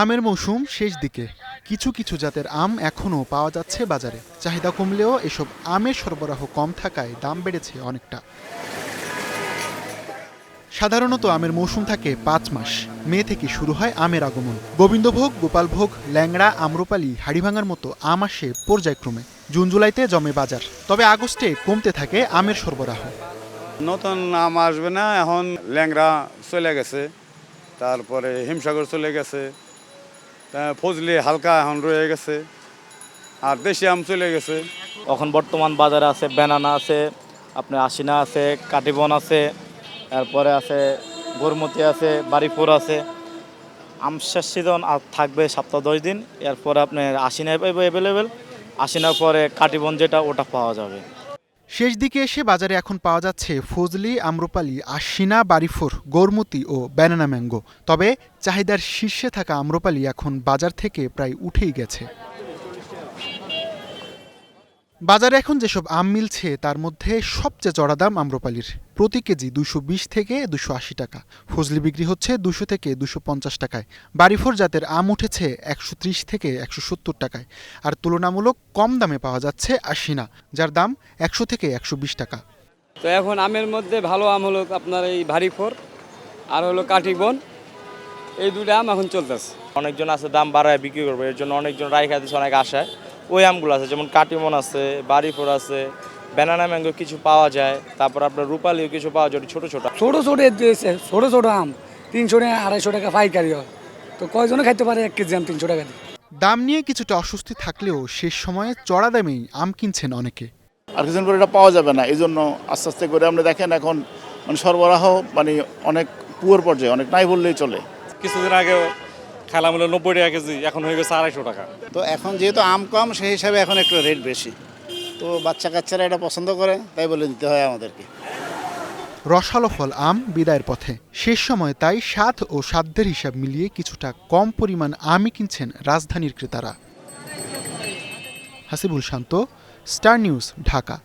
আমের মৌসুম শেষ দিকে। কিছু কিছু জাতের আম এখনও পাওয়া যাচ্ছে বাজারে। চাহিদা কমলেও এসব আমের সরবরাহ কম থাকায় দাম বেড়েছে অনেকটা। সাধারণত আমের মৌসুম থাকে ৫ মাস। মে থেকে শুরু হয় আমের আগমন। গোবিন্দভোগ, গোপালভোগ, ল্যাংড়া, আম্রপালি, হাড়িভাঙার মতো আম আসে পর্যায়ক্রমে। জুন জুলাইতে জমে বাজার, তবে আগস্টে কমতে থাকে আমের সরবরাহ। নতুন আম আসবে না, এখন ল্যাংড়া চলে গেছে, তারপরে হিমসাগর চলে গেছে, ফজলি হালকা এখন রয়ে গেছে, আর দেশি আম চলে গেছে। এখন বর্তমান বাজারে আছে ব্যানানা আছে, আপনার আশিনা আছে, কাটিবন আছে, এরপরে আছে গরমতি আছে, বাড়িপুর আছে। আম শেষ সিজন আর থাকবে সপ্তাহ 10 দিন। এরপরে আপনার আশিনায় পাইব অ্যাভেলেবেল। আশিনার পরে কাটিবন যেটা ওটা পাওয়া যাবে। শেষ দিকে এসে বাজারে এখন পাওয়া যাচ্ছে ফজলি, আম্রপালি, আশিনা, বাড়িফোর, গরমতি ও ব্যানানা ম্যাঙ্গো। তবে চাহিদার শীর্ষে থাকা আম্রপালি এখন বাজার থেকে প্রায় উঠেই গেছে। বাজারে এখন যেসব আম মিলছে তার মধ্যে সবচেয়ে চড়া দাম আম্রপালির। প্রতি কেজি 220 থেকে 280 টাকা। ফজলি বিক্রি হচ্ছে 200 থেকে 250 টাকায়। বাড়িফোর জাতের আম উঠেছে 130 থেকে 170 টাকায়। আর তুলনামূলক কম দামে পাওয়া যাচ্ছে আশিনা, যার দাম 100 থেকে 120 টাকা। তো এখন আমের মধ্যে ভালো আম হলো আপনার এই ভারিফোর আর হলো কাঠিবন, এই দুটো আম এখন চলতেছে। অনেকজন আছে দাম বাড়ায় বিক্রি করবে, এর জন্য অনেকজন রাইখা দিচ্ছে অনেক আশায়। ওই আমগুলো আছে, যেমন কাটিমন আছে, বাড়িফোর আছে, ব্যানানা ম্যাঙ্গো কিছু পাওয়া যায়, তারপর আপনার রূপালিও কিছু পাওয়া যায় ছোটো ছোটো। ছোটো ছোটো আম 300 টাকা 250 টাকা পাইকারি হয়। তো কয়জনে খাইতে পারে 1 কেজি আম 300 টাকা দিয়ে? দাম নিয়ে কিছুটা অস্বস্তি থাকলেও শেষ সময়ে চড়া দামেই আম কিনছেন অনেকে। আর কিছুদিন পরে এটা পাওয়া যাবে না, এই জন্য আস্তে আস্তে করে আমরা দেখেন এখন মানে সরবরাহ মানে অনেক পুয়ার পর্যায়ে, অনেক নাই বললেই চলে। কিছুদিন আগে খেলা মূল্য 90 টাকা কেজি, এখন হয়ে গেছে 250 টাকা। তো এখন যেহেতু আম কম, সেই হিসাবে এখন একটু রেট বেশি। তো বাচ্চা কাচ্চারা এটা পছন্দ করে, তাই বলে দিতে হয় আমাদেরকে। রসালো ফল আম বিদায়ের পথে। শেষ সময় তাই স্বাদ ও সাধ্যের হিসাব মিলিয়ে কিছুটা কম পরিমাণ আমই কিনছেন রাজধানীর ক্রেতারা। হাসিবুল শান্ত, স্টার নিউজ, ঢাকা।